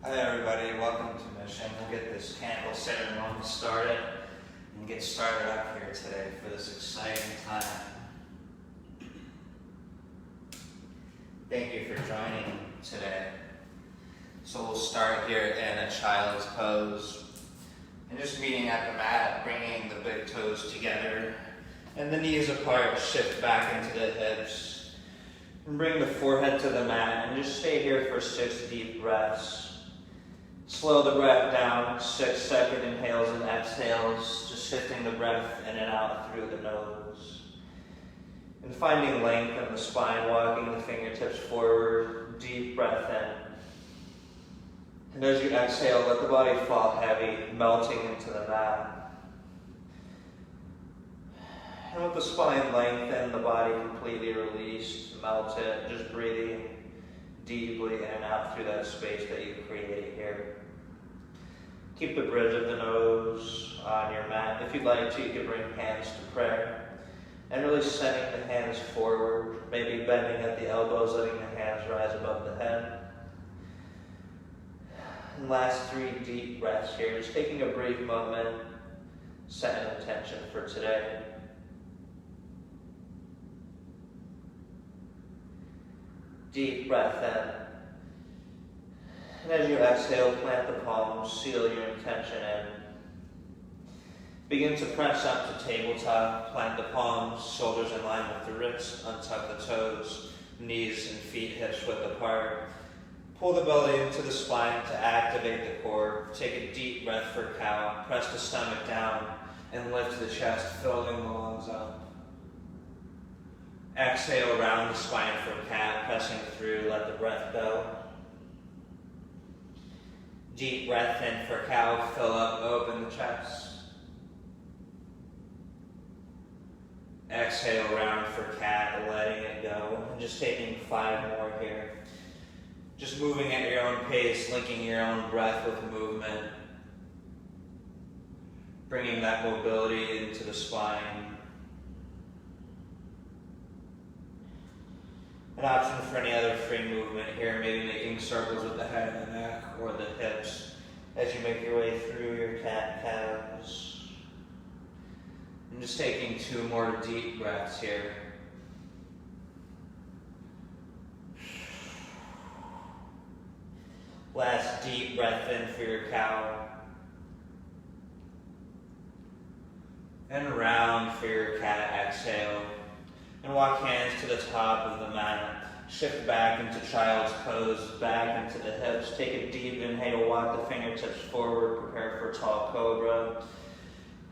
Hi everybody, welcome to Mission. We'll get this candle ceremony started and get started up here today for this exciting time. Thank you for joining today. So we'll start here in a child's pose and just meeting at the mat, bringing the big toes together and the knees apart, shift back into the hips and bring the forehead to the mat and just stay here for 6 deep breaths. Slow the breath down, 6 second inhales and exhales, just shifting the breath in and out through the nose. And finding length in the spine, walking the fingertips forward, deep breath in. And as you exhale, let the body fall heavy, melting into the mat. And with the spine lengthened, the body completely released, melt it, just breathing deeply in and out through that space that you created here. Keep the bridge of the nose on your mat. If you'd like to, you can bring hands to prayer. And really sending the hands forward, maybe bending at the elbows, letting the hands rise above the head. And last 3 deep breaths here, just taking a brief moment, setting an intention for today. Deep breath in. And as you exhale, plant the palms, seal your intention in. Begin to press up to tabletop, plant the palms, shoulders in line with the wrists, untuck the toes, knees and feet hips width apart. Pull the belly into the spine to activate the core. Take a deep breath for cow, press the stomach down and lift the chest, filling the lungs up. Exhale around the spine for cat, pressing through, let the breath go. Deep breath in for cow, fill up, open the chest. Exhale around for cat, letting it go. And just taking 5 more here. Just moving at your own pace, linking your own breath with movement. Bringing that mobility into the spine. An option for any other free movement here, maybe making circles with the head and the neck or the hips as you make your way through your cat-cows. And just taking 2 more deep breaths here. Last deep breath in for your cow. And round for your cat, exhale. And walk hands to the top of the mat. Shift back into child's pose, back into the hips. Take a deep inhale, walk the fingertips forward, prepare for tall cobra.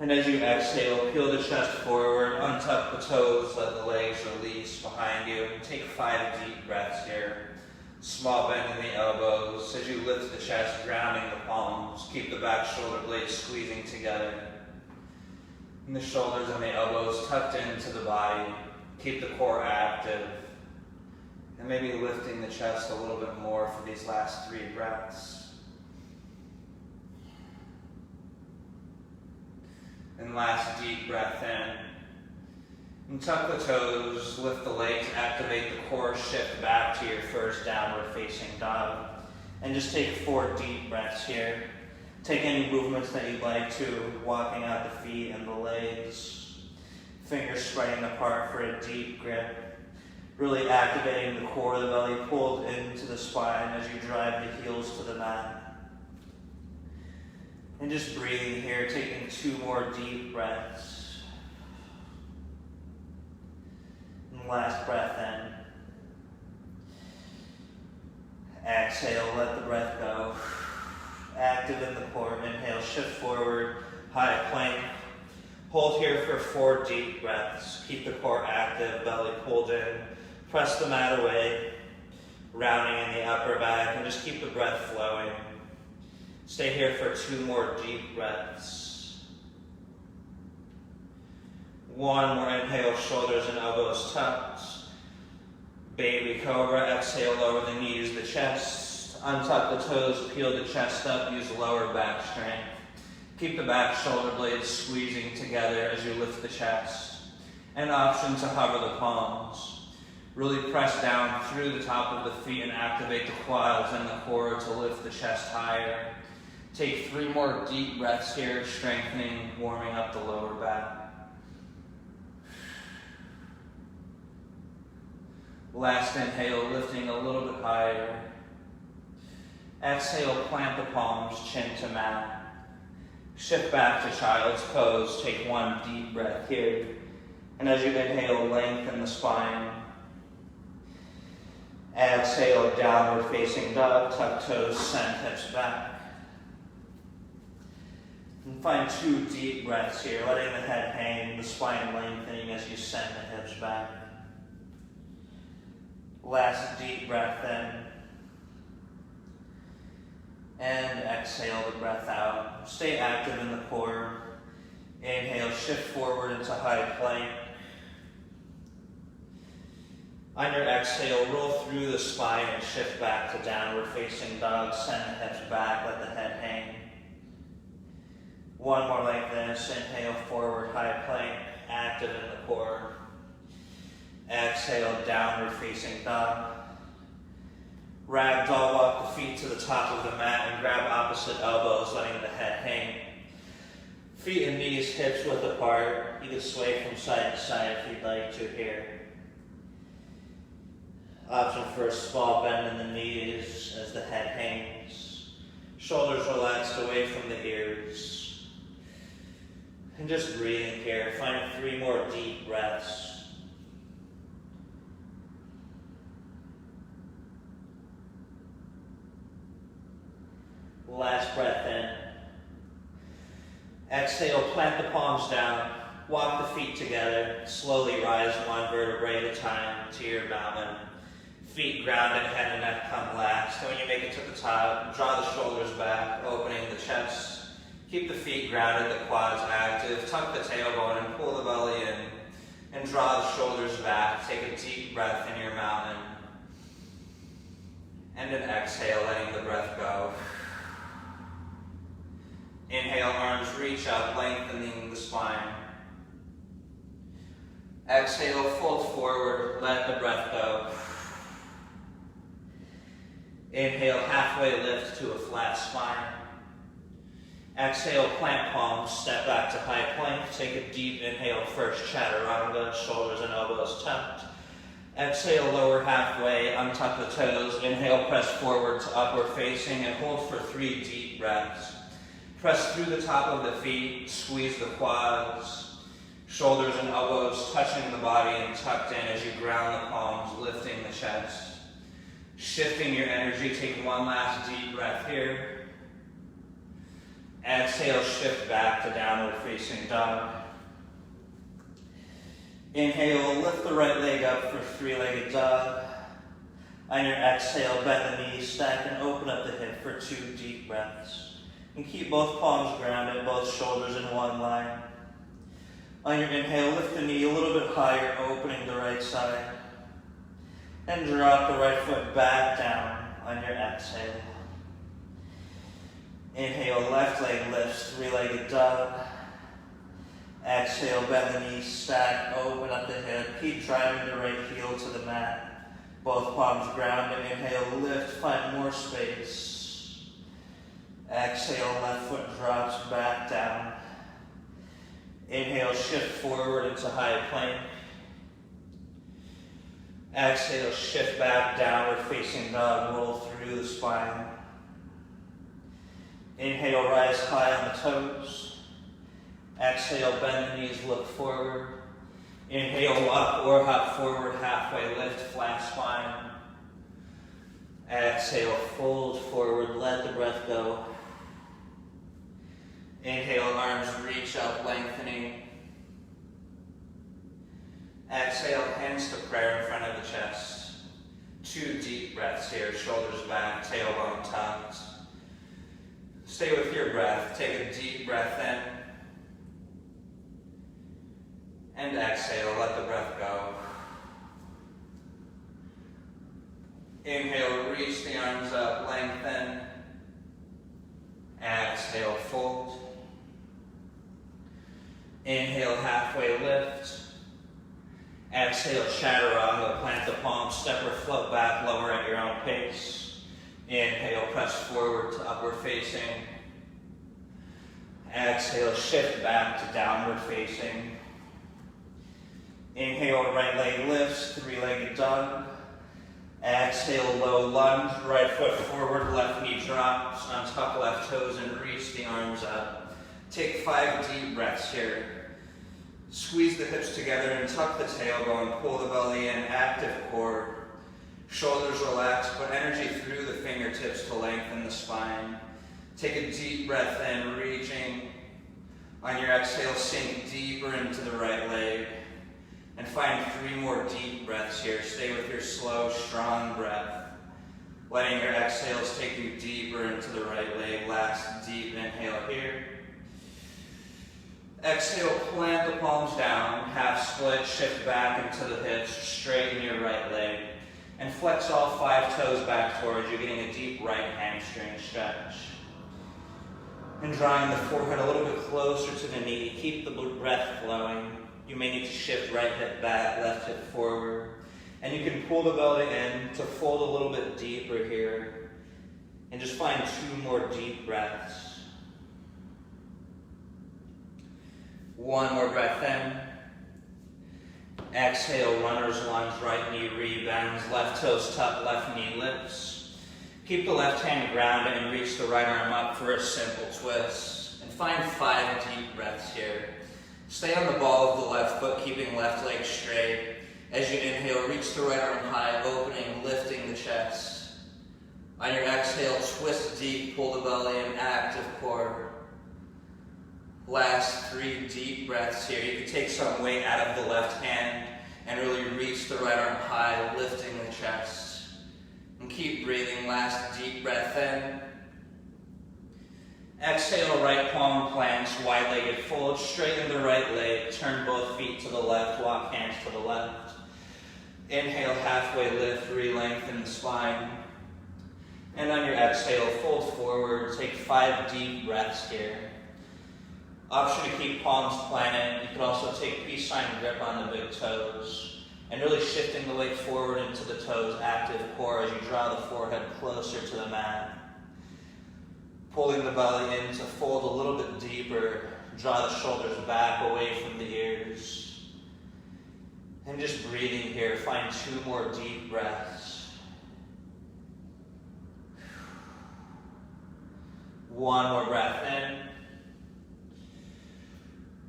And as you exhale, peel the chest forward, untuck the toes, let the legs release behind you. And take 5 deep breaths here. Small bend in the elbows. As you lift the chest, grounding the palms. Keep the back shoulder blades squeezing together. And the shoulders and the elbows tucked into the body. Keep the core active. And maybe lifting the chest a little bit more for these last 3 breaths. And last deep breath in. And tuck the toes, lift the legs, activate the core, shift back to your first downward facing dog. And just take 4 deep breaths here. Take any movements that you'd like to, walking out the feet and the legs. Fingers spreading apart for a deep grip. Really activating the core of the belly, pulled into the spine as you drive the heels to the mat. And just breathing here, taking 2 more deep breaths. And last breath in. Exhale, let the breath go. Active in the core, inhale, shift forward, high plank. Hold here for 4 deep breaths. Keep the core active, belly pulled in. Press the mat away, rounding in the upper back, and just keep the breath flowing. Stay here for 2 more deep breaths. 1 more inhale, shoulders and elbows tucked. Baby cobra, exhale, lower the knees, the chest. Untuck the toes, peel the chest up, use lower back strength. Keep the back shoulder blades squeezing together as you lift the chest. An option to hover the palms. Really press down through the top of the feet and activate the quads and the core to lift the chest higher. Take 3 more deep breaths here, strengthening, warming up the lower back. Last inhale, lifting a little bit higher. Exhale, plant the palms, chin to mat. Shift back to child's pose. Take 1 deep breath here. And as you inhale, lengthen the spine. Exhale, downward facing dog, tuck toes, send hips back. And find 2 deep breaths here, letting the head hang, the spine lengthening as you send the hips back. Last deep breath in. And exhale the breath out. Stay active in the core. Inhale, shift forward into high plank. On your exhale, roll through the spine and shift back to downward facing dog. Send the hips back, let the head hang. 1 more like this. Inhale, forward, high plank, active in the core. Exhale, downward facing dog. Ragdoll, walk the feet to the top of the mat and grab opposite elbows, letting the head hang. Feet and knees, hips width apart. You can sway from side to side if you'd like to here. Option for a small bend in the knees as the head hangs. Shoulders relaxed away from the ears. And just breathing here. Find 3 more deep breaths. Last breath in. Exhale, plant the palms down. Walk the feet together. Slowly rise 1 vertebrae at a time to your mountain. Feet grounded, head and neck come lax. And when you make it to the top, draw the shoulders back, opening the chest. Keep the feet grounded, the quads active. Tuck the tailbone and pull the belly in. And draw the shoulders back. Take a deep breath in your mountain. And an exhale, letting the breath go. Inhale, arms reach up, lengthening the spine. Exhale, fold forward, let the breath go. Inhale, halfway lift to a flat spine. Exhale, plant palms, step back to high plank. Take a deep inhale, first chaturanga, shoulders and elbows tucked. Exhale, lower halfway, untuck the toes. Inhale, press forward to upward facing and hold for 3 deep breaths. Press through the top of the feet, squeeze the quads, shoulders and elbows touching the body and tucked in as you ground the palms, lifting the chest. Shifting your energy, take 1 last deep breath here. Exhale, shift back to downward facing dog. Inhale, lift the right leg up for 3-legged dog. On your exhale, bend the knees, stack and open up the hip for 2 deep breaths. And keep both palms grounded, both shoulders in 1 line. On your inhale, lift the knee a little bit higher, opening the right side. And drop the right foot back down on your exhale. Inhale, left leg lifts, 3-legged dog. Exhale, bend the knees, stack, open up the hip. Keep driving the right heel to the mat. Both palms grounded. Inhale, lift, find more space. Exhale, left foot drops back down. Inhale, shift forward into high plank. Exhale, shift back, downward facing dog, roll through the spine. Inhale, rise high on the toes. Exhale, bend the knees, look forward. Inhale, walk or hop forward, halfway lift, flat spine. Exhale, fold forward, let the breath go. Inhale, arms reach up, lengthening. Exhale, hands to prayer in front of the chest. 2 deep breaths here, shoulders back, tailbone tucked. Stay with your breath. Take a deep breath in. And exhale, let the breath go. Inhale, reach the arms up, lengthen. Exhale, fold. Inhale, halfway lift. Exhale, chaturanga, plant the palms, step or float back, lower at your own pace. Inhale, press forward to upward facing. Exhale, shift back to downward facing. Inhale, right leg lifts, three-legged dog. Exhale, low lunge, right foot forward, left knee drops, untuck left toes and reach the arms up. Take 5 deep breaths here. Squeeze the hips together and tuck the tailbone, pull the belly in, active core. Shoulders relax, put energy through the fingertips to lengthen the spine. Take a deep breath in, reaching. On your exhale, sink deeper into the right leg. And find 3 more deep breaths here. Stay with your slow, strong breath. Letting your exhales take you deeper into the right leg. Last deep inhale here. Exhale, plant the palms down, half split, shift back into the hips, straighten your right leg, and flex all 5 toes back towards you, getting a deep right hamstring stretch. And drawing the forehead a little bit closer to the knee, keep the breath flowing. You may need to shift right hip back, left hip forward. And you can pull the belly in to fold a little bit deeper here. And just find 2 more deep breaths. 1 more breath in. Exhale, runner's lunge, right knee rebounds, left toes tuck, left knee lifts. Keep the left hand grounded and reach the right arm up for a simple twist. And find 5 deep breaths here. Stay on the ball of the left foot, keeping left leg straight. As you inhale, reach the right arm high, opening, lifting the chest. On your exhale, twist deep, pull the belly in, active core. Last 3 deep breaths here. You can take some weight out of the left hand and really reach the right arm high, lifting the chest. And keep breathing. Last deep breath in. Exhale, right palm plants, wide-legged fold, straighten the right leg, turn both feet to the left, walk hands to the left. Inhale, halfway lift, re-lengthen the spine. And on your exhale, fold forward, take 5 deep breaths here. Option to keep palms planted. You could also take peace sign grip on the big toes. And really shifting the weight forward into the toes, active core as you draw the forehead closer to the mat. Pulling the belly in to fold a little bit deeper. Draw the shoulders back away from the ears. And just breathing here. Find 2 more deep breaths. 1 more breath in.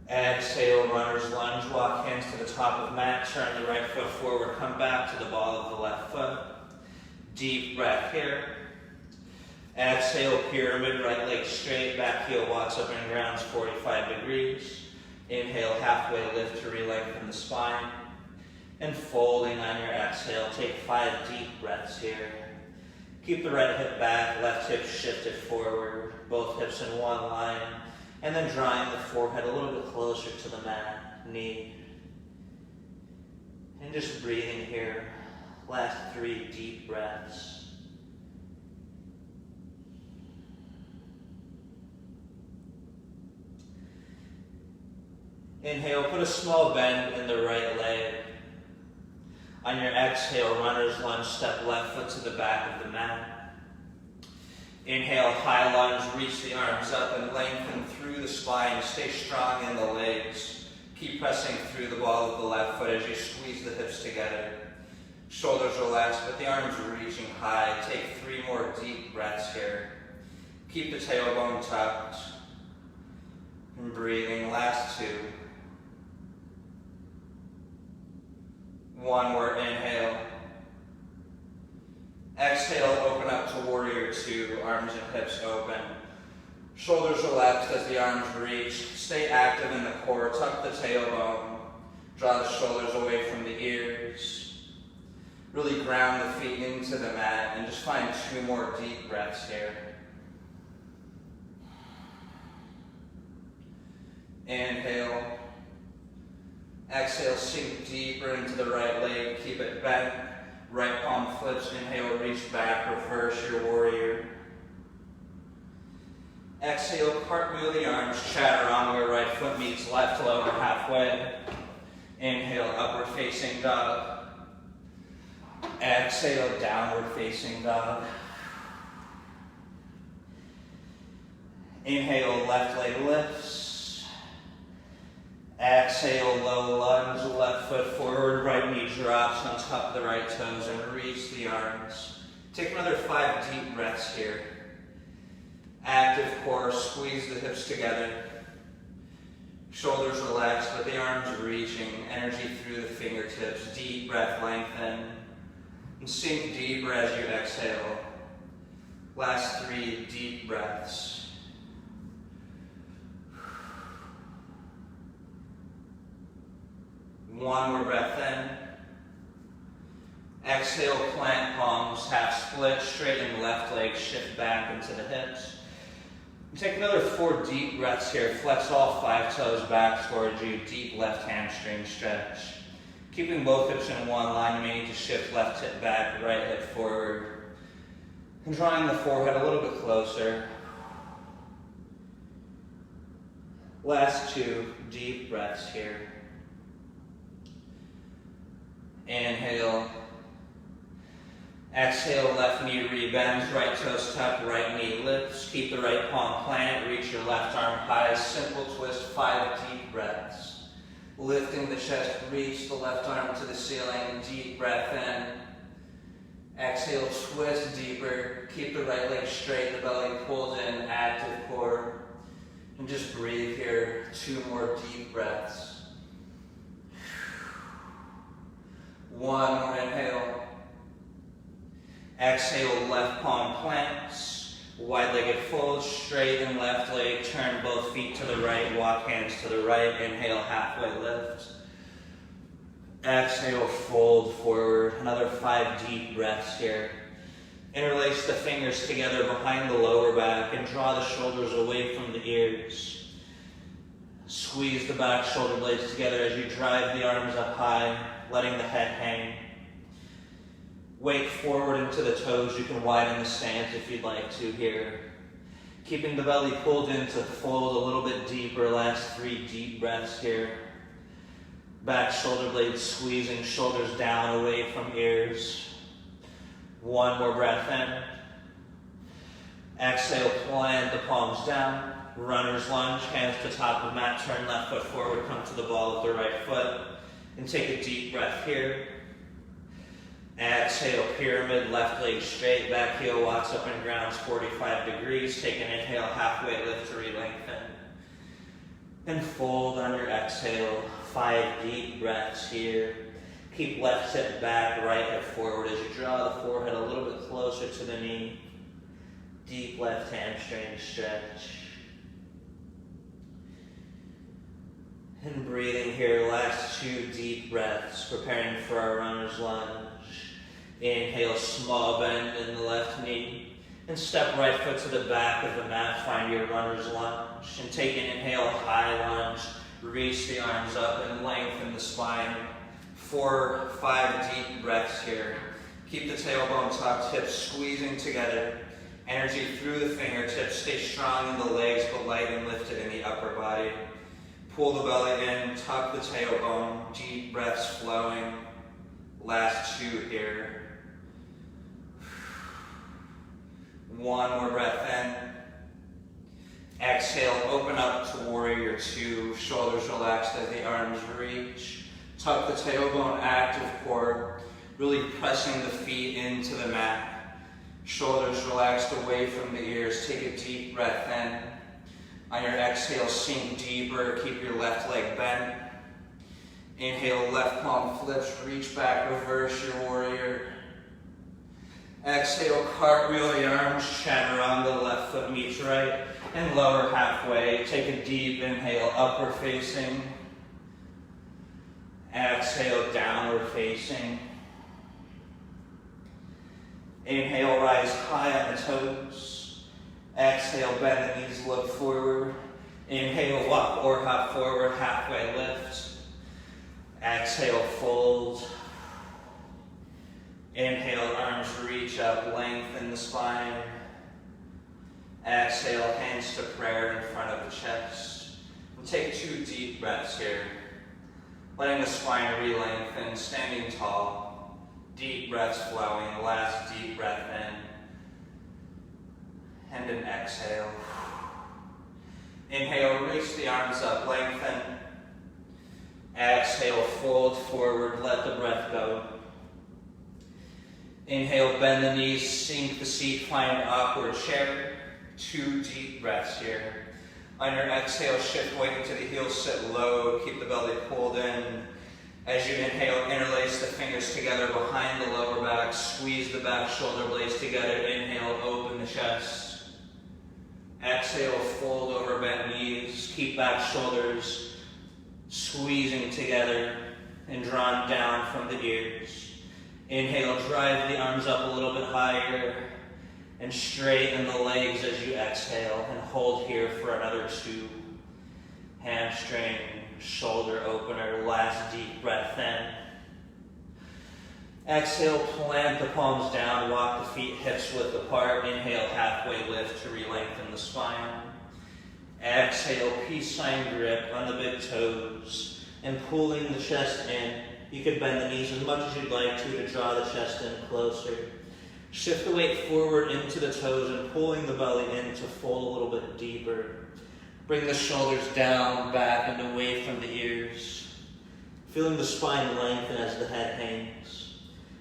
Exhale, runner's lunge, walk hands to the top of mat, turn the right foot forward, come back to the ball of the left foot. Deep breath here. Exhale, pyramid, right leg straight, back heel walks up and grounds 45 degrees. Inhale, halfway lift to re-lengthen the spine. And folding on your exhale, take 5 deep breaths here. Keep the right hip back, left hip shifted forward, both hips in one line. And then drawing the forehead a little bit closer to the mat, knee. And just breathing here. Last 3 deep breaths. Inhale, put a small bend in the right leg. On your exhale, runner's lunge, step left foot to the back of the mat. Inhale, high lunge, reach the arms up and lengthen through the spine. Stay strong in the legs. Keep pressing through the ball of the left foot as you squeeze the hips together. Shoulders relaxed, but the arms reaching high. Take 3 more deep breaths here. Keep the tailbone tucked. And breathing, last 2. 1 more inhale. Exhale, open up to warrior 2, arms and hips open. Shoulders relaxed as the arms reach. Stay active in the core, tuck the tailbone. Draw the shoulders away from the ears. Really ground the feet into the mat and just find 2 more deep breaths here. Inhale. Exhale, sink deeper into the right leg, keep it bent. Right palm flips, inhale, reach back, reverse your warrior. Exhale, cartwheel the arms, chaturanga, right foot meets left lower halfway. Inhale, upward facing dog. Exhale, downward facing dog. Inhale, left leg lifts. Exhale, low lunge, left foot forward, right knee drops on top of the right toes and reach the arms. Take another 5 deep breaths here. Active core, squeeze the hips together. Shoulders relaxed, but the arms reaching, energy through the fingertips. Deep breath, lengthen. And sink deeper as you exhale. Last 3 deep breaths. One more breath in. Exhale, plant palms, half split, straighten left leg, shift back into the hips. And take another 4 deep breaths here. Flex all 5 toes back towards you. Deep left hamstring stretch. Keeping both hips in one line, you may need to shift left hip back, right hip forward. And drawing the forehead a little bit closer. Last 2 deep breaths here. Inhale. Exhale, left knee rebends, right toes tuck, right knee lifts. Keep the right palm planted, reach your left arm high. Simple twist, 5 deep breaths. Lifting the chest, reach the left arm to the ceiling. Deep breath in. Exhale, twist deeper. Keep the right leg straight, the belly pulls in, active core. And just breathe here, 2 more deep breaths. 1 more inhale. Exhale, left palm plants. Wide-legged fold, straighten left leg. Turn both feet to the right, walk hands to the right. Inhale, halfway lift. Exhale, fold forward. Another 5 deep breaths here. Interlace the fingers together behind the lower back and draw the shoulders away from the ears. Squeeze the back shoulder blades together as you drive the arms up high, letting the head hang. Weight forward into the toes. You can widen the stance if you'd like to here. Keeping the belly pulled in to fold a little bit deeper. Last 3 deep breaths here. Back shoulder blades squeezing, shoulders down away from ears. 1 more breath in. Exhale, plant the palms down. Runner's lunge, hands to top of mat. Turn left foot forward, come to the ball of the right foot. And take a deep breath here. Exhale, pyramid, left leg straight, back heel walks up and grounds 45 degrees. Take an inhale, halfway lift to re-lengthen. And fold on your exhale, 5 deep breaths here. Keep left hip back, right hip forward as you draw the forehead a little bit closer to the knee. Deep left hamstring stretch. And breathing here, last 2 deep breaths, preparing for our runner's lunge. Inhale, small bend in the left knee. And step right foot to the back of the mat, find your runner's lunge. And take an inhale, high lunge. Reach the arms up and lengthen the spine. 4, 5 deep breaths here. Keep the tailbone tucked, hips squeezing together. Energy through the fingertips. Stay strong in the legs, but light and lifted in the upper body. Pull the belly in, tuck the tailbone. Deep breaths flowing. Last 2 here. 1 more breath in. Exhale, open up to warrior 2. Shoulders relaxed as the arms reach. Tuck the tailbone, active core. Really pressing the feet into the mat. Shoulders relaxed away from the ears. Take a deep breath in. On your exhale, sink deeper. Keep your left leg bent. Inhale, left palm flips. Reach back, reverse your warrior. Exhale, cartwheel the arms, chaturanga, left foot meets right, and lower halfway. Take a deep inhale, upward facing. Exhale, downward facing. Inhale, rise high on the toes. Exhale, bend the knees, look forward. Inhale, walk or hop forward, halfway lift. Exhale, fold. Inhale, arms reach up, lengthen the spine. Exhale, hands to prayer in front of the chest. And take 2 deep breaths here. letting the spine re-lengthen, standing tall. Deep breaths flowing, last deep breath in. And an exhale. Inhale, reach the arms up, lengthen. Exhale, fold forward, let the breath go. Inhale, bend the knees, sink the seat, find awkward chair. 2 deep breaths here. On your exhale, shift weight into the heels, sit low, keep the belly pulled in. As you inhale, interlace the fingers together behind the lower back, squeeze the back shoulder blades together. Inhale, open the chest. Exhale, fold over bent knees, keep back shoulders squeezing together and drawn down from the ears. Inhale, drive the arms up a little bit higher and straighten the legs as you exhale, and hold here for another 2. Hamstring, shoulder opener, last deep breath in. Exhale, plant the palms down, walk the feet hips width apart. Inhale, halfway lift to re-lengthen the spine. Exhale, peace sign grip on the big toes and pulling the chest in. You can bend the knees as much as you'd like to draw the chest in closer. Shift the weight forward into the toes and pulling the belly in to fold a little bit deeper. Bring the shoulders down, back, and away from the ears. Feeling the spine lengthen as the head hangs.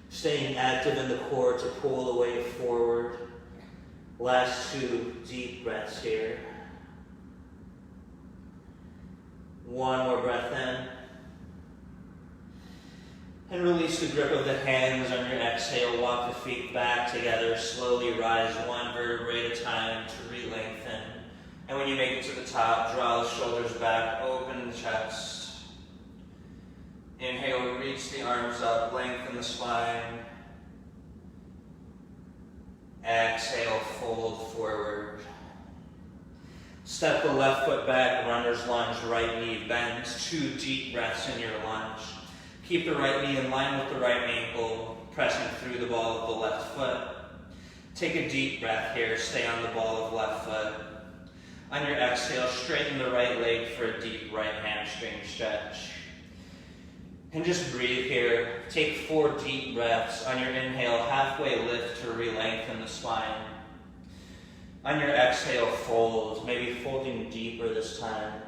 Staying active in the core to pull the weight forward. Last 2 deep breaths here. 1 more breath in. And release the grip of the hands on your exhale. Walk the feet back together. Slowly rise 1 vertebrae at a time to re-lengthen. And when you make it to the top, draw the shoulders back, open the chest. Inhale, reach the arms up, lengthen the spine. Exhale, fold forward. Step the left foot back, runner's lunge, right knee bends. 2 deep breaths in your lunge. Keep the right knee in line with the right ankle, pressing through the ball of the left foot. Take a deep breath here, stay on the ball of left foot. On your exhale, straighten the right leg for a deep right hamstring stretch. And just breathe here. Take 4 deep breaths. On your inhale, halfway lift to re-lengthen the spine. On your exhale, fold, maybe folding deeper this time.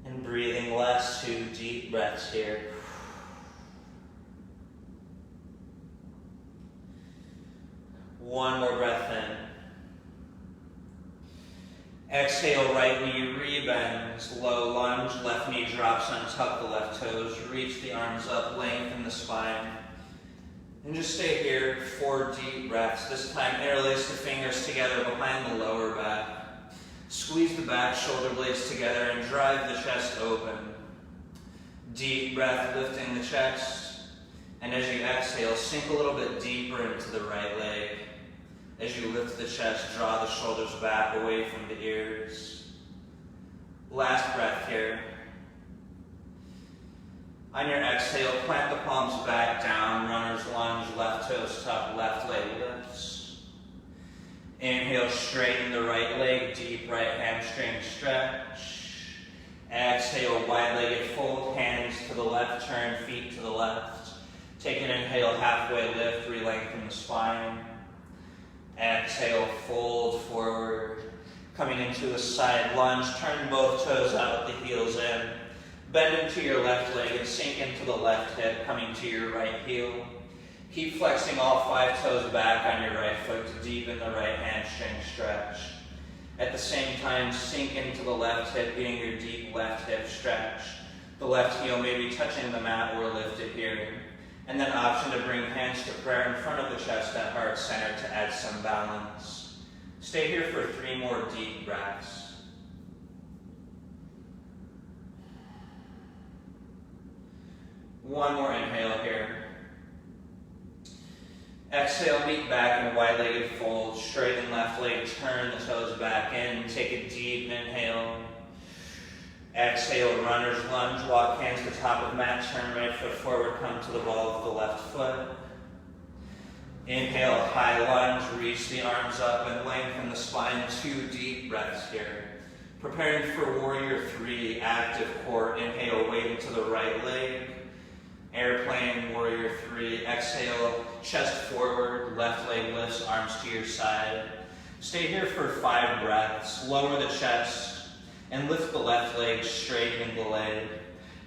And breathing last 2 deep breaths here. One more breath in. Exhale, right knee rebends, low lunge, left knee drops, untuck the left toes, reach the arms up, lengthen the spine. And just stay here, 4 deep breaths. This time, interlace the fingers together behind the lower back. Squeeze the back shoulder blades together and drive the chest open. Deep breath, lifting the chest. And as you exhale, sink a little bit deeper into the right leg. As you lift the chest, draw the shoulders back away from the ears. Last breath here. On your exhale, plant the palms back down, runner's lunge, left toes tuck, left leg lifts. Inhale, straighten the right leg, deep right hamstring stretch. Exhale, wide-legged fold, hands to the left, turn feet to the left. Take an inhale, halfway lift, re-lengthen the spine. Exhale, fold forward. Coming into a side lunge, turn both toes out with the heels in. Bend into your left leg and sink into the left hip, coming to your right heel. Keep flexing all 5 toes back on your right foot to deepen the right hamstring stretch. At the same time, sink into the left hip, getting your deep left hip stretch. The left heel may be touching the mat or lifted here. And then option to bring hands to prayer in front of the chest at heart center to add some balance. Stay here for 3 more deep breaths. One more inhale here. Exhale, meet back in a wide-legged fold. Straighten left leg, turn the toes back in. Take a deep inhale. Exhale, runner's lunge. Walk hands to top of mat. Turn right foot forward. Come to the ball of the left foot. Inhale, high lunge. Reach the arms up and lengthen the spine. 2 deep breaths here. Preparing for warrior 3, active core. Inhale, weight into the right leg. Airplane, warrior 3. Exhale, chest forward, left leg lifts, arms to your side. Stay here for 5 breaths. Lower the chest and lift the left leg, straightening the leg.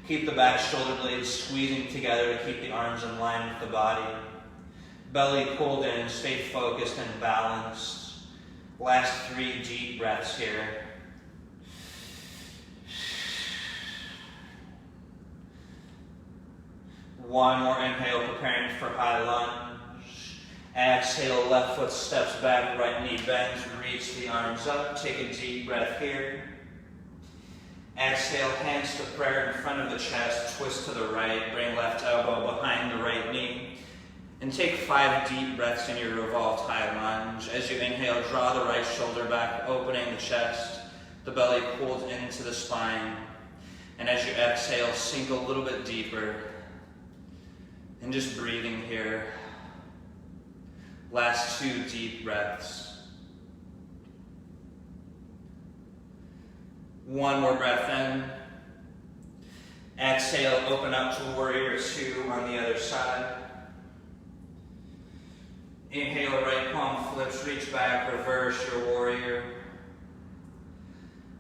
Keep the back shoulder blades squeezing together to keep the arms in line with the body. Belly pulled in, stay focused and balanced. Last 3 deep breaths here. One more inhale, preparing for high lunge. Exhale, left foot steps back, right knee bends, reach the arms up. Take a deep breath here. Exhale, hands to prayer in front of the chest, twist to the right, bring left elbow behind the right knee. And take 5 deep breaths in your revolved high lunge. As you inhale, draw the right shoulder back, opening the chest. The belly pulled into the spine. And as you exhale, sink a little bit deeper. And just breathing here. Last 2 deep breaths. One more breath in. Exhale, open up to warrior 2 on the other side. Inhale, right palm flips, reach back, reverse your warrior.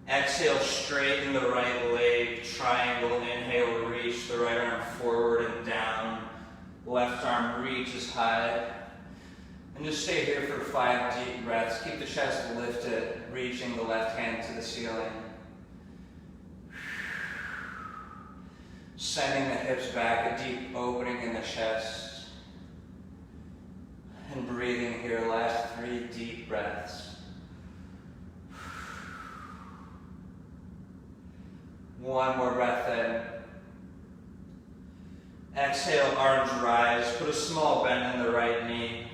Exhale, straighten the right leg, triangle, inhale, reach the right arm forward and down. Left arm reaches high. And just stay here for 5 deep breaths. Keep the chest lifted, reaching the left hand to the ceiling. Sending the hips back, a deep opening in the chest. And breathing here, last 3 deep breaths. One more breath in. Exhale, arms rise. Put a small bend in the right knee.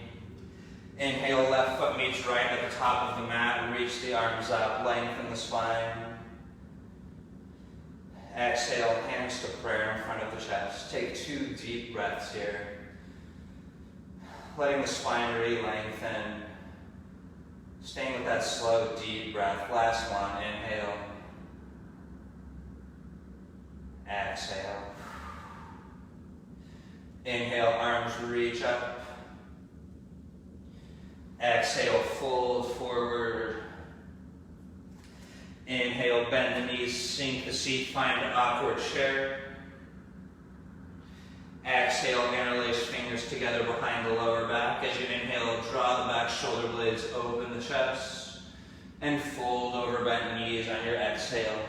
Inhale, left foot meets right at the top of the mat. Reach the arms up, lengthen the spine. Exhale, hands to prayer in front of the chest. Take 2 deep breaths here. Letting the spine re-lengthen. Staying with that slow, deep breath. Last one, inhale. Exhale. Inhale, arms reach up. Exhale, fold forward. Inhale, bend the knees, sink the seat, find an awkward chair. Exhale, interlace fingers together behind the lower back. As you inhale, draw the back shoulder blades, open the chest, and fold over bent knees on your exhale.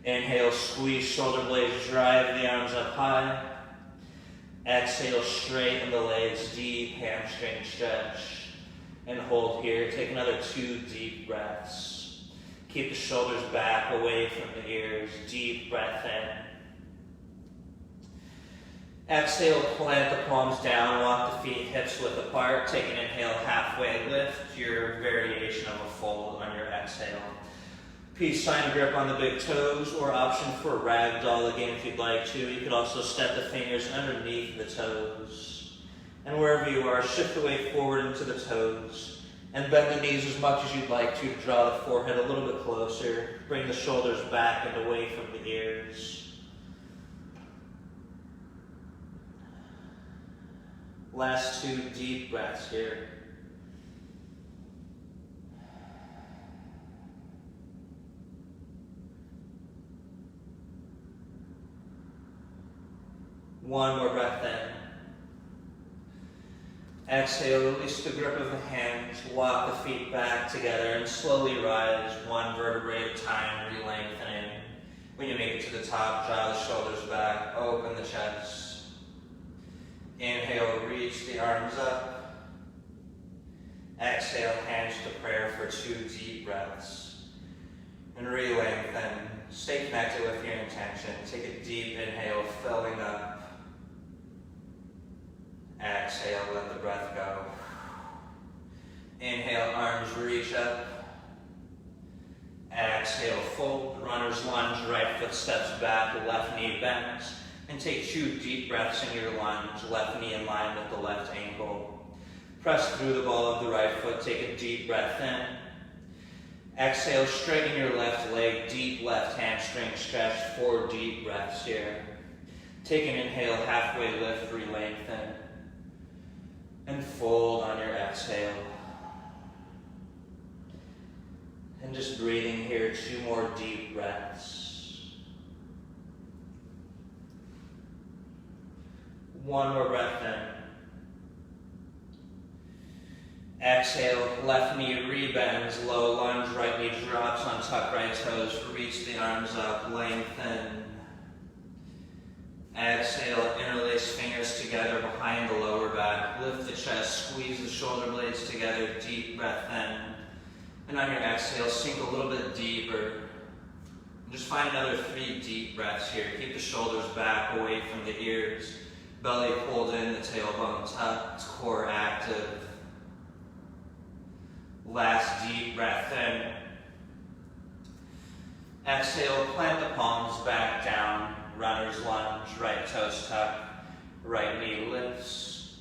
Inhale, squeeze shoulder blades, drive the arms up high. Exhale, straighten the legs, deep hamstring stretch. And hold here. Take another 2 deep breaths. Keep the shoulders back, away from the ears. Deep breath in. Exhale, plant the palms down, walk the feet hips width apart. Take an inhale, halfway lift, your variation of a fold on your exhale. Peace sign grip on the big toes, or option for ragdoll again if you'd like to. You could also step the fingers underneath the toes. And wherever you are, shift the weight forward into the toes. And bend the knees as much as you'd like to. Draw the forehead a little bit closer. Bring the shoulders back and away from the ears. Last 2 deep breaths here. One more breath in. Exhale, release the grip of the hands, walk the feet back together and slowly rise 1 vertebrae at a time, re-lengthening. When you make it to the top, draw the shoulders back, open the chest. Inhale, reach the arms up. Exhale, hands to prayer for 2 deep breaths. And re-lengthen. Stay connected with your intention. Take a deep inhale, filling up. Exhale, let the breath go. Inhale, arms reach up. Exhale, fold, runner's lunge, right foot steps back, left knee bends. And take 2 deep breaths in your lunge, left knee in line with the left ankle. Press through the ball of the right foot, take a deep breath in. Exhale, straighten your left leg, deep left hamstring stretch, 4 deep breaths here. Take an inhale, halfway lift, re-lengthen. And fold on your exhale. And just breathing here, 2 more deep breaths. 1 more breath in. Exhale, left knee rebends, low lunge, right knee drops, untuck right toes, reach the arms up, lengthen. Exhale, interlace fingers together behind the lower back, lift the chest, squeeze the shoulder blades together, deep breath in. And on your exhale, sink a little bit deeper. Just find another 3 deep breaths here. Keep the shoulders back, away from the ears. Belly pulled in, the tailbone tucked, core active. Last deep breath in. Exhale, plant the palms back down. Runner's lunge, right toes tuck, right knee lifts.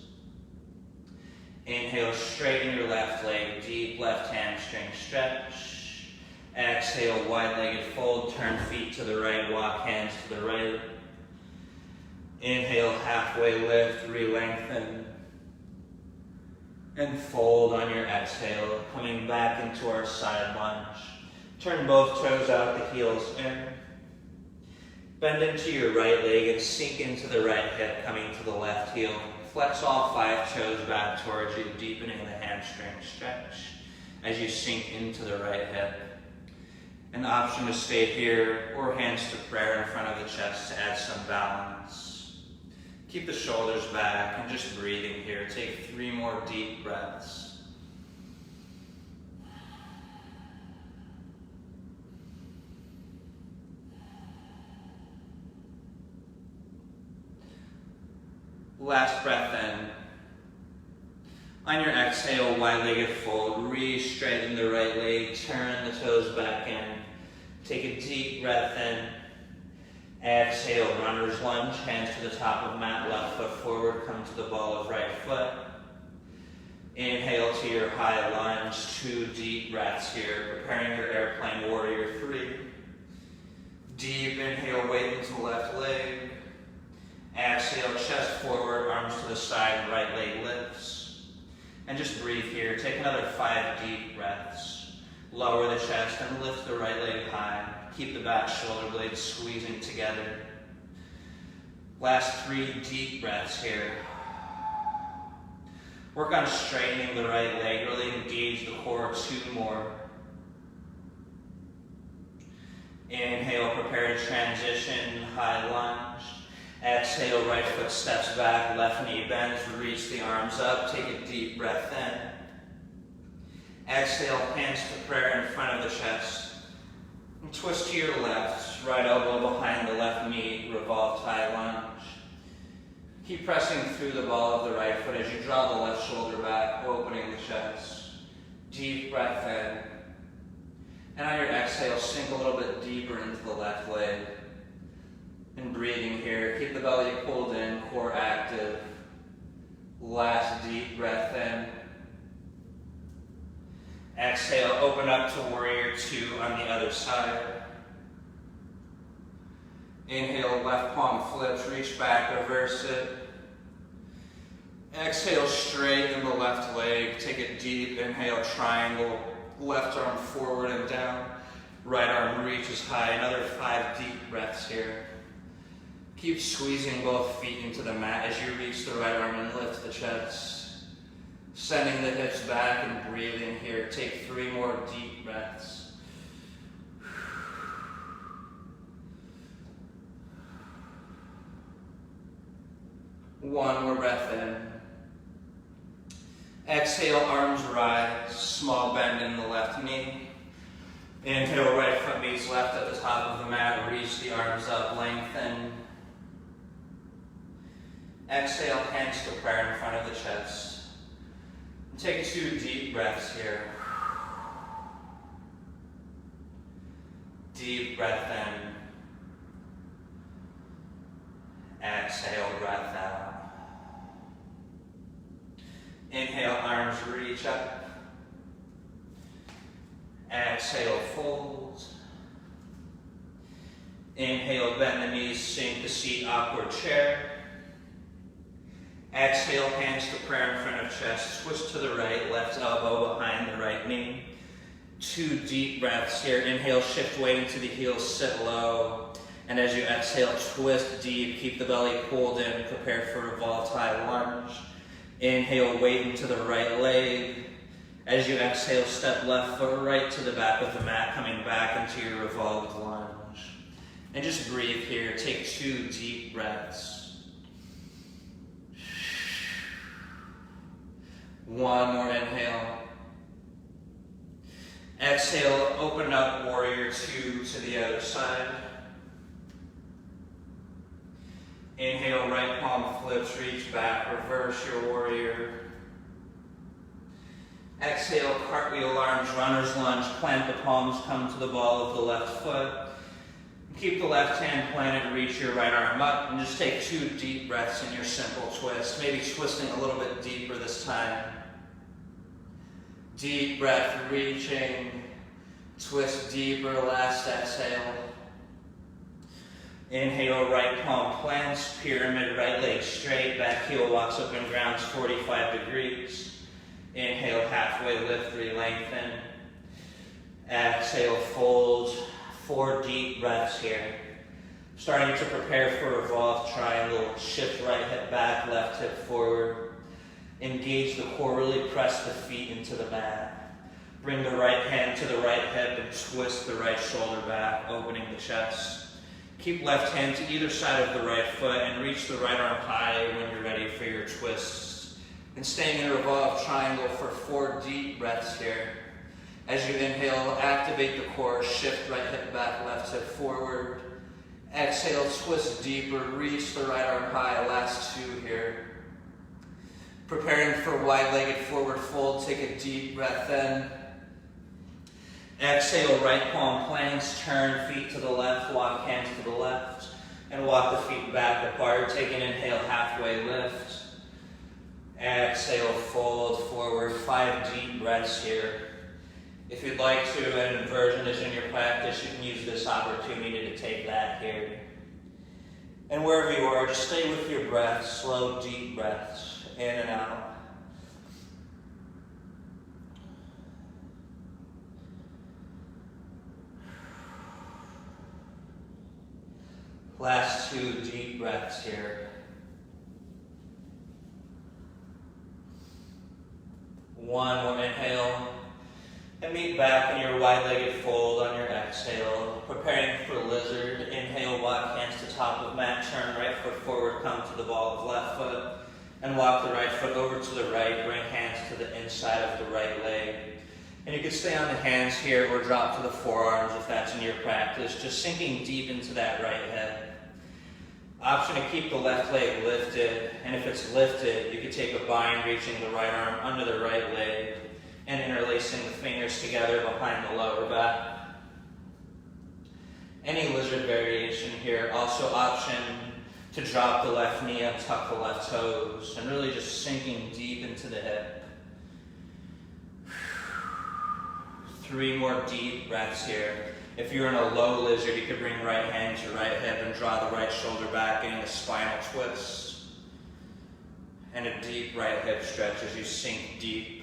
Inhale, straighten your left leg, deep left hamstring stretch. Exhale, wide-legged fold, turn feet to the right, walk hands to the right. Inhale, halfway lift, re-lengthen. And fold on your exhale, coming back into our side lunge. Turn both toes out, the heels in. Bend into your right leg and sink into the right hip, coming to the left heel. Flex all 5 toes back towards you, deepening the hamstring stretch as you sink into the right hip. An option to stay here or hands to prayer in front of the chest to add some balance. Keep the shoulders back and just breathing here. Take 3 more deep breaths. Last breath in. On your exhale, wide-legged fold. Re-straighten the right leg. Turn the toes back in. Take a deep breath in. Exhale, runner's lunge. Hands to the top of mat. Left foot forward. Come to the ball of right foot. Inhale to your high lunge. 2 deep breaths here. Preparing your airplane warrior 3. Deep inhale, weight into the left leg. Exhale, chest forward, arms to the side, right leg lifts. And just breathe here. Take another 5 deep breaths. Lower the chest and lift the right leg high. Keep the back shoulder blades squeezing together. Last 3 deep breaths here. Work on straightening the right leg. Really engage the core. 2 more. Inhale, prepare to transition, high lunge. Exhale, right foot steps back, left knee bends, reach the arms up, take a deep breath in. Exhale, hands to prayer in front of the chest. And twist to your left, right elbow behind the left knee, revolved high lunge. Keep pressing through the ball of the right foot as you draw the left shoulder back, opening the chest. Deep breath in. And on your exhale, sink a little bit deeper into the left leg. And breathing here, keep the belly pulled in, core active. Last deep breath in. Exhale, open up to warrior 2 on the other side. Inhale, left palm flips, reach back, reverse it. Exhale, straighten the left leg, take a deep inhale, triangle, left arm forward and down. Right arm reaches high, another 5 deep breaths here. Keep squeezing both feet into the mat as you reach the right arm and lift the chest. Sending the hips back and breathing here. Take 3 more deep breaths. One more breath in. Exhale, arms rise. Small bend in the left knee. Inhale, right foot meets left at the top of the mat. Reach the arms up, lengthen. Exhale, hands to prayer in front of the chest. And take 2 deep breaths here. Deep breath in. Exhale, breath out. Inhale, arms reach up. Exhale, fold. Inhale, bend the knees, sink the seat, awkward chair. Exhale, hands to prayer in front of chest. Twist to the right, left elbow behind the right knee. 2 deep breaths here. Inhale, shift weight into the heels, sit low. And as you exhale, twist deep, keep the belly pulled in, prepare for a volatile lunge. Inhale, weight into the right leg. As you exhale, step left foot right to the back of the mat, coming back into your revolved lunge. And just breathe here. Take 2 deep breaths. 1 more inhale. Exhale, open up, warrior 2 to the other side. Inhale, right palm flips, reach back, reverse your warrior. Exhale, cartwheel arms, runner's lunge, plant the palms, come to the ball of the left foot. Keep the left hand planted, reach your right arm up, and just take 2 deep breaths in your simple twist. Maybe twisting a little bit deeper this time. Deep breath, reaching, twist deeper, last exhale. Inhale, right palm plants, pyramid, right leg straight, back heel walks up and grounds 45 degrees. Inhale, halfway lift, re-lengthen. Exhale, fold. 4 deep breaths here. Starting to prepare for revolved triangle. Shift right hip back, left hip forward. Engage the core, really press the feet into the mat. Bring the right hand to the right hip and twist the right shoulder back, opening the chest. Keep left hand to either side of the right foot and reach the right arm high when you're ready for your twists. And staying in a revolved triangle for 4 deep breaths here. As you inhale, activate the core, shift right hip back, left hip forward. Exhale, twist deeper, reach the right arm high, last 2 here. Preparing for wide-legged forward fold, take a deep breath in. Exhale, right palm plants, turn feet to the left, walk hands to the left, and walk the feet back apart. Take an inhale, halfway lift. Exhale, fold forward, 5 deep breaths here. If you'd like to, and inversion is in your practice, you can use this opportunity to take that here. And wherever you are, just stay with your breath, slow, deep breaths, in and out. Last 2 deep breaths here. 1 more inhale. And meet back in your wide-legged fold on your exhale. Preparing for lizard. Inhale, walk hands to top of mat. Turn right foot forward, come to the ball of left foot. And walk the right foot over to the right. Bring hands to the inside of the right leg. And you can stay on the hands here or drop to the forearms if that's in your practice. Just sinking deep into that right head. Option to keep the left leg lifted. And if it's lifted, you can take a bind, reaching the right arm under the right leg. And interlacing the fingers together behind the lower back. Any lizard variation here. Also option to drop the left knee up, tuck the left toes, and really just sinking deep into the hip. 3 more deep breaths here. If you're in a low lizard, you could bring right hand to right hip and draw the right shoulder back, getting a spinal twist. And a deep right hip stretch as you sink deep.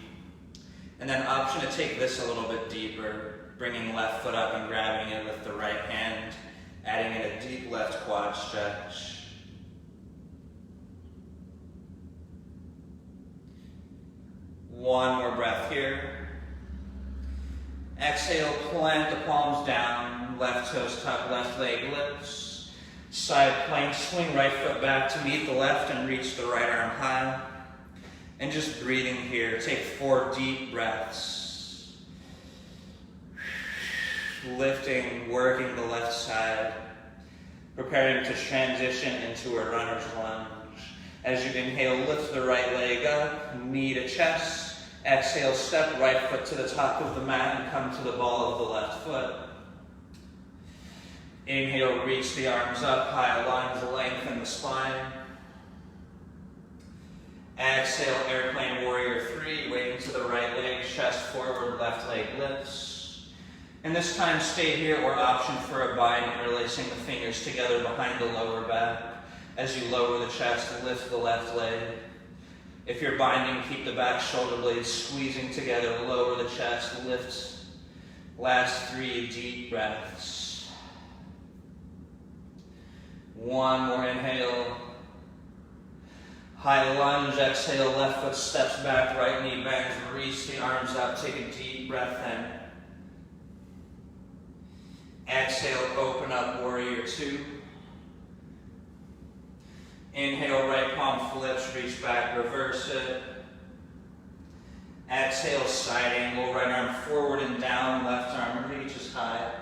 And then option to take this a little bit deeper, bringing left foot up and grabbing it with the right hand, adding in a deep left quad stretch. One more breath here. Exhale, plant the palms down, left toes tuck, left leg lifts. Side plank, swing right foot back to meet the left and reach the right arm high. And just breathing here, take 4 deep breaths. Lifting, working the left side. Preparing to transition into a runner's lunge. As you inhale, lift the right leg up, knee to chest. Exhale, step right foot to the top of the mat and come to the ball of the left foot. Inhale, reach the arms up, high lunge, lengthen the spine. Exhale, airplane warrior 3, weighting to the right leg, chest forward, left leg lifts. And this time stay here or option for a bind, interlacing the fingers together behind the lower back. As you lower the chest, lift the left leg. If you're binding, keep the back shoulder blades squeezing together, lower the chest, lift. Last 3 deep breaths. 1 more inhale. High lunge, exhale, left foot steps back, right knee bends, reach the arms out, take a deep breath in. Exhale, open up, warrior 2. Inhale, right palm flips, reach back, reverse it. Exhale, side angle, right arm forward and down, left arm reaches high.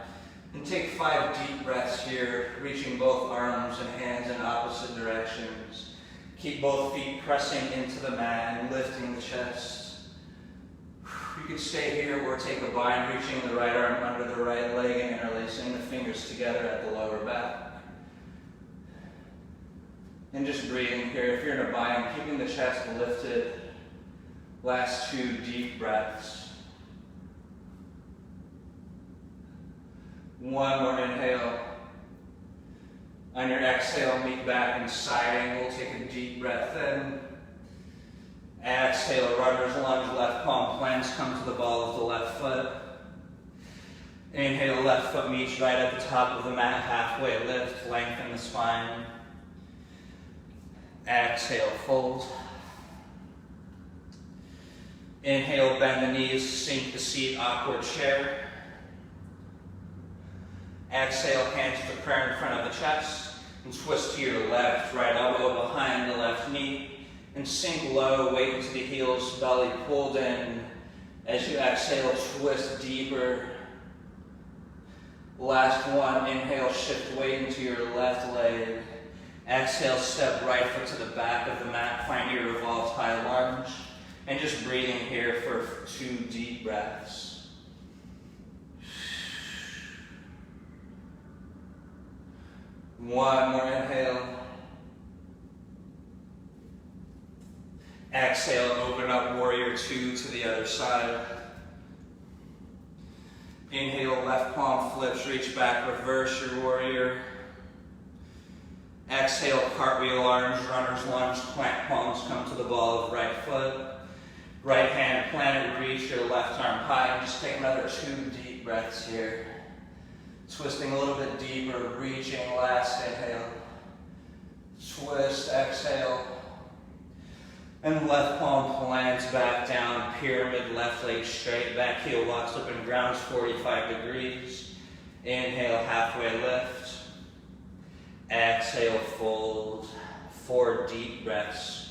And take 5 deep breaths here, reaching both arms and hands in opposite directions. Keep both feet pressing into the mat and lifting the chest. You can stay here or take a bind, reaching the right arm under the right leg and interlacing the fingers together at the lower back. And just breathing here. If you're in a bind, keeping the chest lifted. Last 2 deep breaths. 1 more inhale. On your exhale, meet back in side angle. Take a deep breath in. Exhale, runner's lunge, left palm plants, come to the ball of the left foot. Inhale, left foot meets right at the top of the mat, halfway lift, lengthen the spine. Exhale, fold. Inhale, bend the knees, sink the seat, awkward chair. Exhale, hands to prayer in front of the chest, and twist to your left, right elbow behind the left knee, and sink low, weight into the heels, belly pulled in. As you exhale, twist deeper. Last 1, inhale, shift weight into your left leg. Exhale, step right foot to the back of the mat, find your revolved high lunge, and just breathing here for 2 deep breaths. One more inhale. Exhale, open up, warrior 2 to the other side. Inhale, left palm flips, reach back, reverse your warrior. Exhale, cartwheel arms, runner's lunge, plant palms, come to the ball of right foot. Right hand planted, reach your left arm high, and just take another 2 deep breaths here. Twisting a little bit deeper, reaching, last inhale. Twist, exhale. And left palm plants back down, pyramid, left leg straight, back heel locks up and grounds 45 degrees. Inhale, halfway lift. Exhale, fold. 4 deep breaths.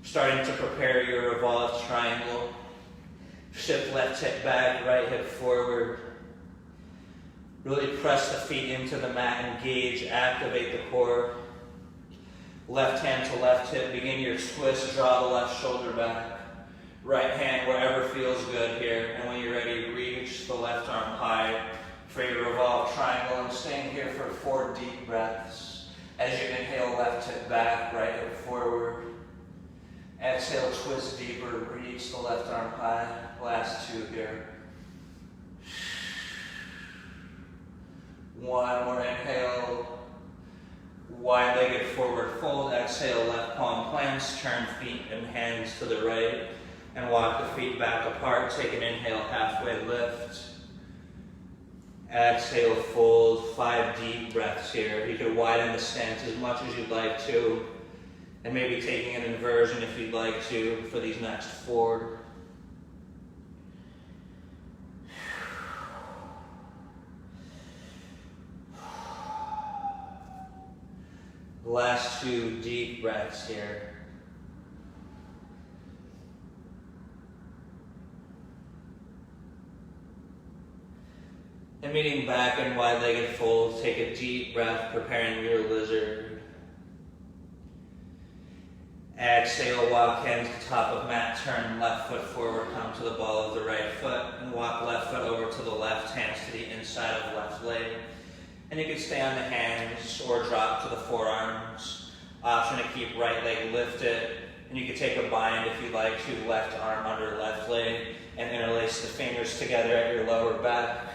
Starting to prepare your revolved triangle. Shift left hip back, right hip forward. Really press the feet into the mat, engage, activate the core. Left hand to left hip, begin your twist, draw the left shoulder back. Right hand wherever feels good here, and when you're ready, reach the left arm high for your revolved triangle, and staying here for 4 deep breaths. As you inhale, left hip back, right hip forward. Exhale, twist deeper, reach the left arm high. Last 2 here. 1 more inhale. Wide-legged forward fold. Exhale, left palm plants. Turn feet and hands to the right. And walk the feet back apart. Take an inhale, halfway lift. Exhale, fold. 5 deep breaths here. You can widen the stance as much as you'd like to. And maybe taking an inversion if you'd like to for these next 4. Last 2 deep breaths here. And meeting back in wide-legged fold, take a deep breath, preparing your lizard. Exhale, walk hands to top of mat, turn left foot forward, come to the ball of the right foot, and walk left foot over to the left, hands to the inside of left leg. And you can stay on the hands or drop to the forearms. Option to keep right leg lifted. And you can take a bind if you'd like to, left arm under left leg, and interlace the fingers together at your lower back.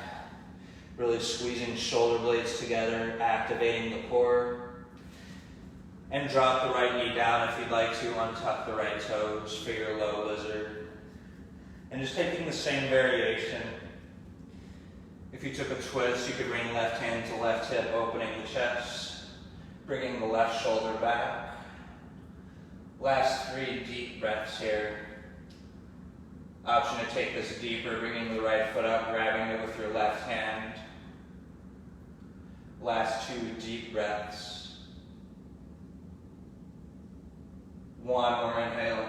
Really squeezing shoulder blades together, activating the core. And drop the right knee down if you'd like to. Untuck the right toes for your low lizard. And just taking the same variation. If you took a twist, you could bring left hand to left hip, opening the chest, bringing the left shoulder back. Last 3 deep breaths here. Option to take this deeper, bringing the right foot up, grabbing it with your left hand. Last 2 deep breaths. 1 more inhale.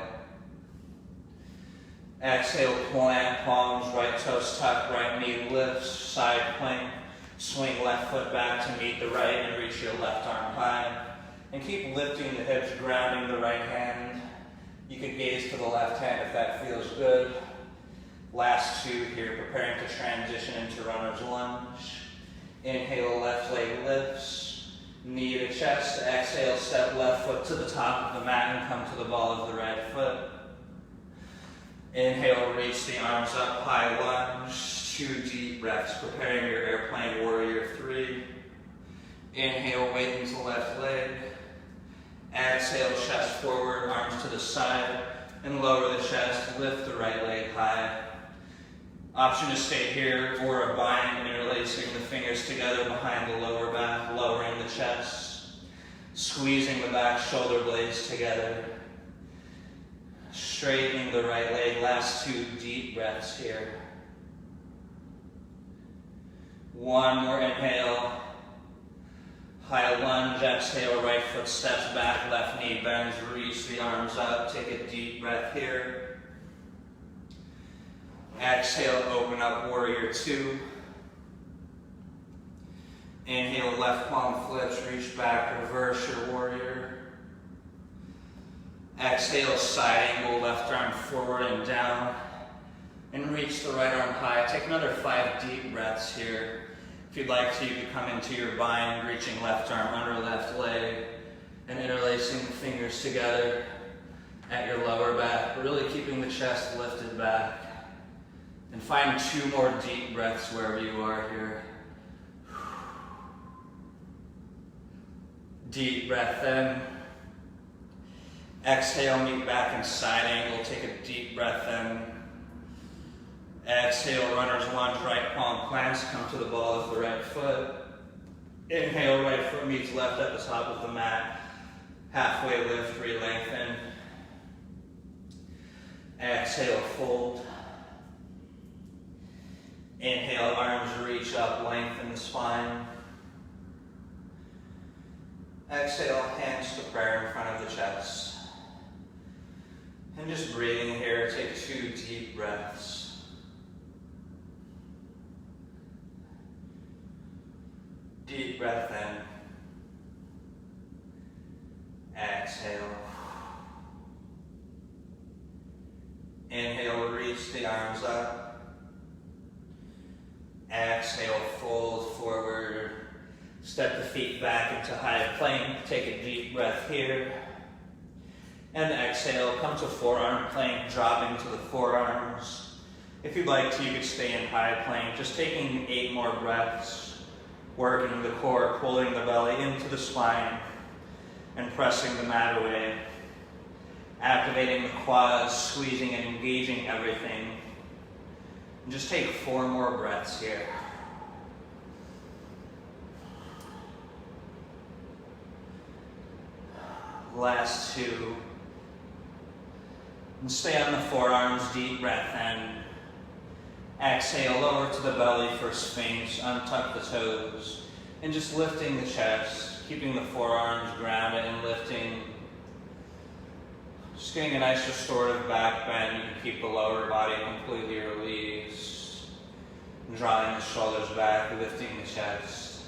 Exhale, plant palms, right toes tucked, right knee lifts, side plank. Swing left foot back to meet the right and reach your left arm high. And keep lifting the hips, grounding the right hand. You can gaze to the left hand if that feels good. Last 2 here, preparing to transition into runner's lunge. Inhale, left leg lifts. Knee to chest. Exhale, step left foot to the top of the mat and come to the ball of the right foot. Inhale, reach the arms up, high lunge. 2 deep breaths, preparing your airplane warrior 3. Inhale, weight into left leg. Exhale, chest forward, arms to the side, and lower the chest, lift the right leg high. Option to stay here or a bind, interlacing the fingers together behind the lower back, lowering the chest, squeezing the back shoulder blades together, straightening the right leg. Last 2 deep breaths here. 1 more inhale. High lunge, exhale, right foot steps back, left knee bends, reach the arms up, take a deep breath here. Exhale, open up warrior 2. Inhale, left palm flips, reach back, reverse your warrior. Exhale, side angle, left arm forward and down. And reach the right arm high. Take another 5 deep breaths here. If you'd like to, you can come into your bind, reaching left arm under left leg, and interlacing the fingers together at your lower back, really keeping the chest lifted back. And find 2 more deep breaths wherever you are here. Deep breath in. Exhale, meet back in side angle, take a deep breath in. Exhale, runner's lunge, right palm plants, come to the ball of the right foot. Inhale, right foot meets left at the top of the mat. Halfway lift, re-lengthen. Exhale, fold. Inhale, arms reach up, lengthen the spine. Exhale, hands to prayer in front of the chest. And just breathing here, take 2 deep breaths. Deep breath in. Exhale. Inhale, reach the arms up. Exhale, fold forward. Step the feet back into high plank. Take a deep breath here. And exhale, come to forearm plank, dropping to the forearms. If you'd like to, you could stay in high plank, just taking 8 more breaths. Working the core, pulling the belly into the spine, and pressing the mat away. Activating the quads, squeezing and engaging everything. And just take 4 more breaths here. Last 2. And stay on the forearms, deep breath in. Exhale, lower to the belly for Sphinx, untuck the toes, and just lifting the chest, keeping the forearms grounded and lifting. Just getting a nice restorative back bend. You can keep the lower body completely released. Drawing the shoulders back, lifting the chest.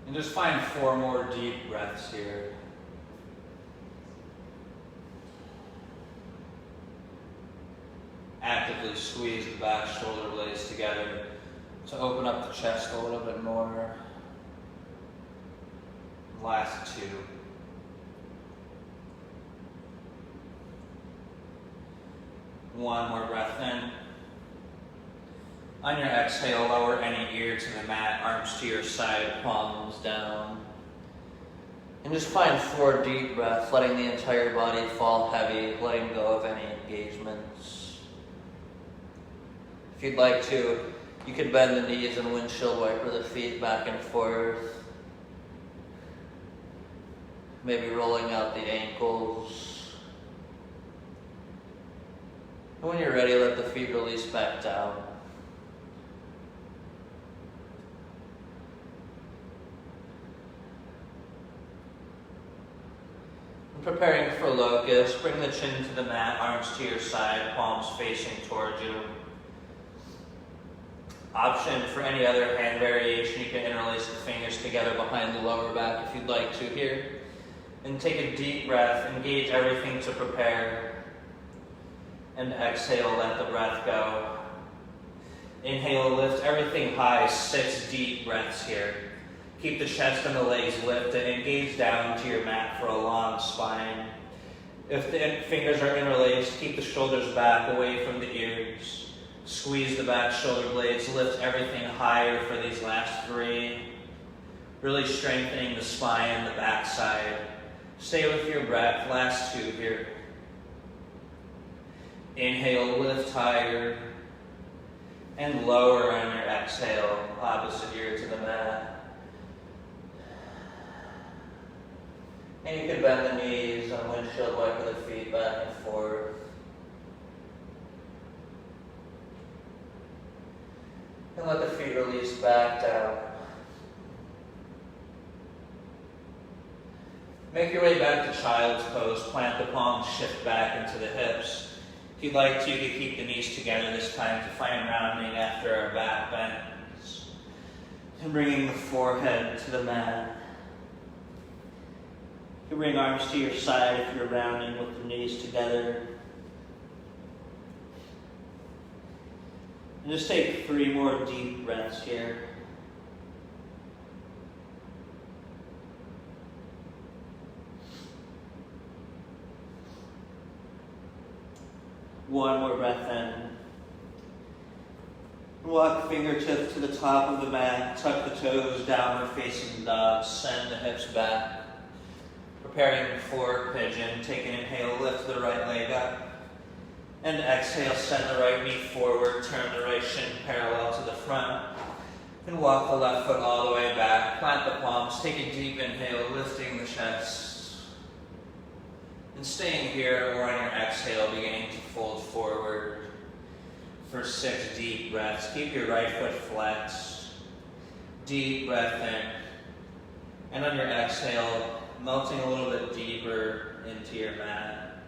And just find 4 more deep breaths here. Actively squeeze the back shoulder blades together to open up the chest a little bit more. Last 2. One more breath in. On your exhale, lower any ear to the mat, arms to your side, palms down. And just find 4 deep breaths, letting the entire body fall heavy, letting go of any engagements. If you'd like to, you could bend the knees and windshield wiper the feet back and forth. Maybe rolling out the ankles. And when you're ready, let the feet release back down. Preparing for locust, bring the chin to the mat, arms to your side, palms facing towards you. Option for any other hand variation, you can interlace the fingers together behind the lower back if you'd like to here. And take a deep breath, engage everything to prepare. And exhale, let the breath go. Inhale, lift everything high, 6 deep breaths here. Keep the chest and the legs lifted and gaze down to your mat for a long spine. If the fingers are interlaced, keep the shoulders back away from the ears. Squeeze the back shoulder blades, lift everything higher for these last 3. Really strengthening the spine, the back side. Stay with your breath, last 2 here. Inhale, lift higher. And lower on your exhale, opposite ear to the mat. And you can bend the knees and windshield wiper the feet back and forth. And let the feet release back down. Make your way back to child's pose. Plant the palms, shift back into the hips. If you'd like to, you can keep the knees together this time to find rounding after our back bends. And bringing the forehead to the mat. You bring arms to your side if you're rounding with the knees together. And just take 3 more deep breaths here. One more breath in. Walk fingertips to the top of the mat. Tuck the toes, downward facing dog. Send the hips back. Preparing for pigeon. Take an inhale, lift the right leg up. And exhale, send the right knee forward. Turn the right shin parallel to the front. And walk the left foot all the way back. Plant the palms. Take a deep inhale, lifting the chest. And staying here, or on your exhale, beginning to fold forward for 6 deep breaths. Keep your right foot flexed. Deep breath in. And on your exhale, melting a little bit deeper into your mat.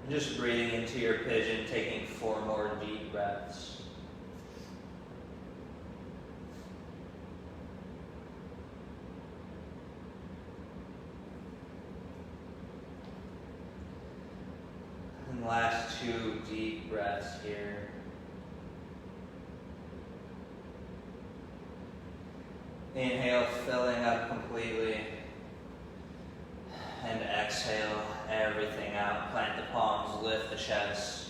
And just breathing into your pigeon, taking 4 more deep breaths. And last 2 deep breaths here. Inhale, filling up completely. And exhale everything out. Plant the palms, lift the chest.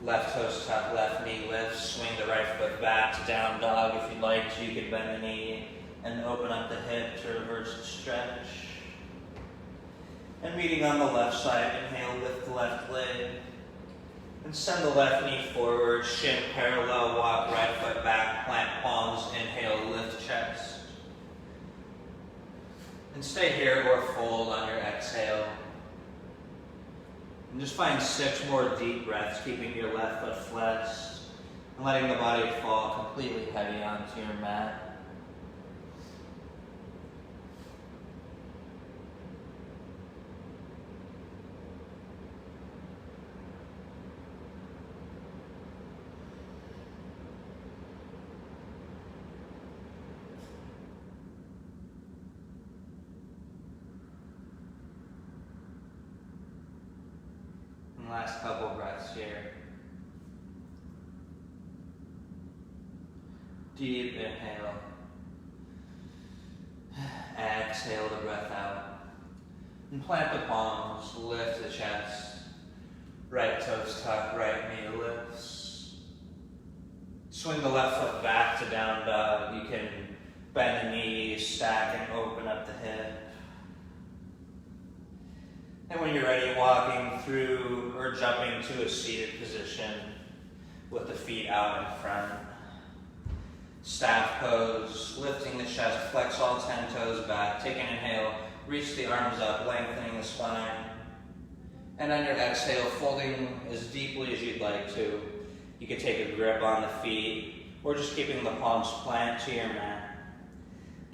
Left toes tuck, left knee lifts. Swing the right foot back to down dog. If you'd like to, you can bend the knee and open up the hip to reverse the stretch. And meeting on the left side, inhale, lift the left leg. And send the left knee forward, shin parallel, walk right foot back, plant palms, inhale, lift chest. And stay here or fold on your exhale. And just find 6 more deep breaths, keeping your left foot flexed and letting the body fall completely heavy onto your mat. Last couple breaths here. Deep inhale. Exhale the breath out. And plant the palms, lift the chest. Right toes tuck, right knee lifts. Swing the left foot back to down dog. You can bend the knees, stack and open up the hip. And when you're ready, walking through or jumping to a seated position with the feet out in front. Staff pose, lifting the chest, flex all 10 toes back. Take an inhale, reach the arms up, lengthening the spine. And on your exhale, folding as deeply as you'd like to. You can take a grip on the feet, or just keeping the palms plant to your mat.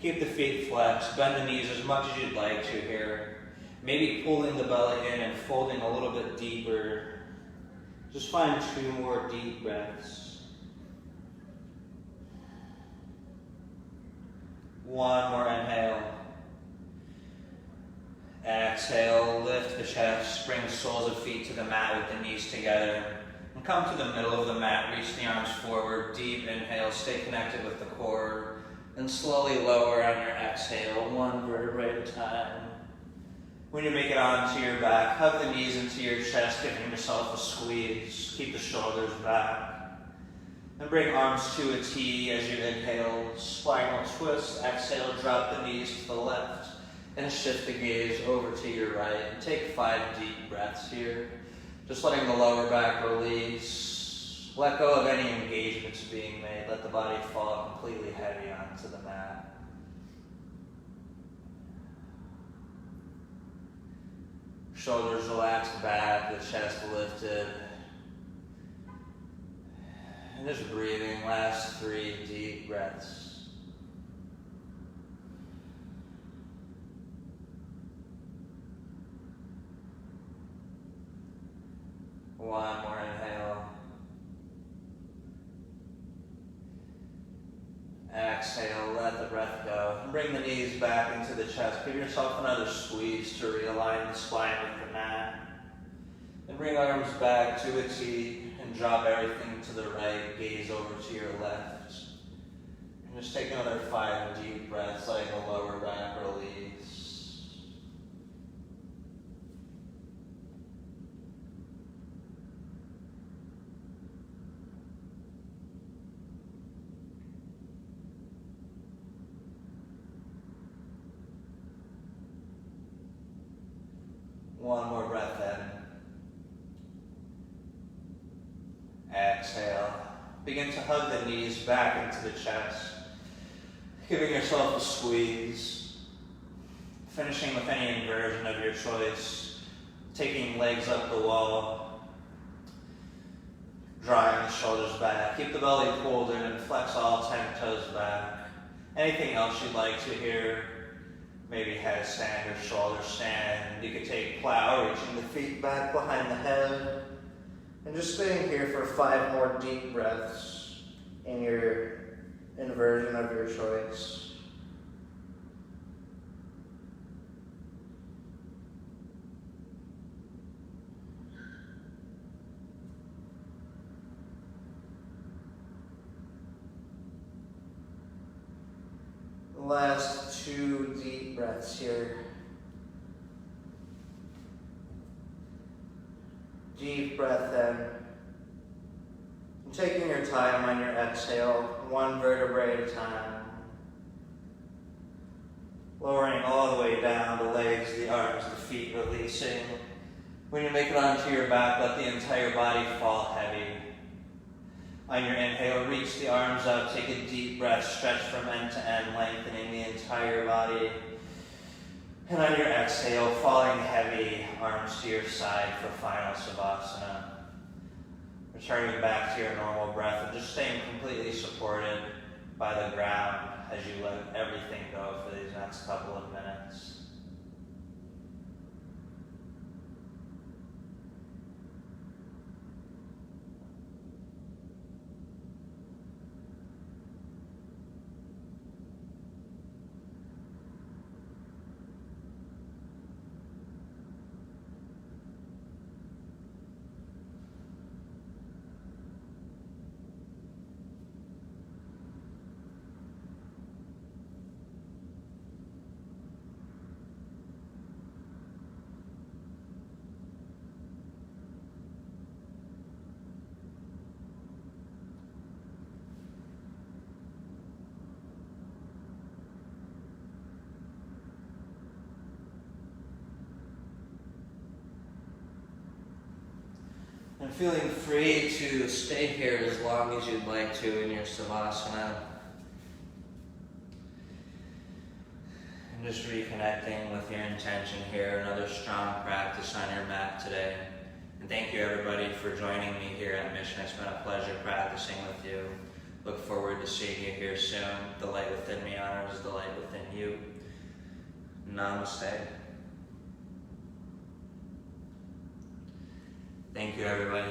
Keep the feet flexed, bend the knees as much as you'd like to here. Maybe pulling the belly in and folding a little bit deeper. Just find 2 more deep breaths. 1 more inhale. Exhale, lift the chest, bring soles of feet to the mat with the knees together. And come to the middle of the mat, reach the arms forward, deep inhale, stay connected with the core. And slowly lower on your exhale, 1 vertebrae at a time. When you make it onto your back, hug the knees into your chest, giving yourself a squeeze. Keep the shoulders back. And bring arms to a T as you inhale, spinal twist. Exhale, drop the knees to the left. And shift the gaze over to your right. And take 5 deep breaths here. Just letting the lower back release. Let go of any engagements being made. Let the body fall completely heavy onto the mat. Shoulders relaxed back, the chest lifted. And just breathing, last 3 deep breaths. One more inhale. Exhale, let the breath go. And bring the knees back into the chest. Give yourself another squeeze to realign the spine with the mat. And bring arms back to a T and drop everything to the right. Gaze over to your left. And just take another 5 deep breaths, letting the lower back release. One more breath in. Exhale. Begin to hug the knees back into the chest. Giving yourself a squeeze. Finishing with any inversion of your choice. Taking legs up the wall. Drawing the shoulders back. Keep the belly pulled in and flex all 10 toes back. Anything else you'd like to hear? Maybe headstand or shoulder stand. You could take plow, reaching the feet back behind the head. And just staying here for 5 more deep breaths in your inversion of your choice. Last 2 deep breaths here. Deep breath in. And taking your time on your exhale, 1 vertebrae at a time. Lowering all the way down, the legs, the arms, the feet releasing. When you make it onto your back, let the entire body fall heavy. On your inhale, reach the arms up, take a deep breath, stretch from end to end, lengthening the entire body. And on your exhale, falling heavy, arms to your side for final Savasana. Returning back to your normal breath and just staying completely supported by the ground as you let everything go for these next couple of minutes. feeling free to stay here as long as you'd like to in your Savasana. And just reconnecting with your intention here, another strong practice on your mat today. And thank you everybody for joining me here at Mission. It's been a pleasure practicing with you. Look forward to seeing you here soon. The light within me honors the light within you. Namaste. Thank you everybody.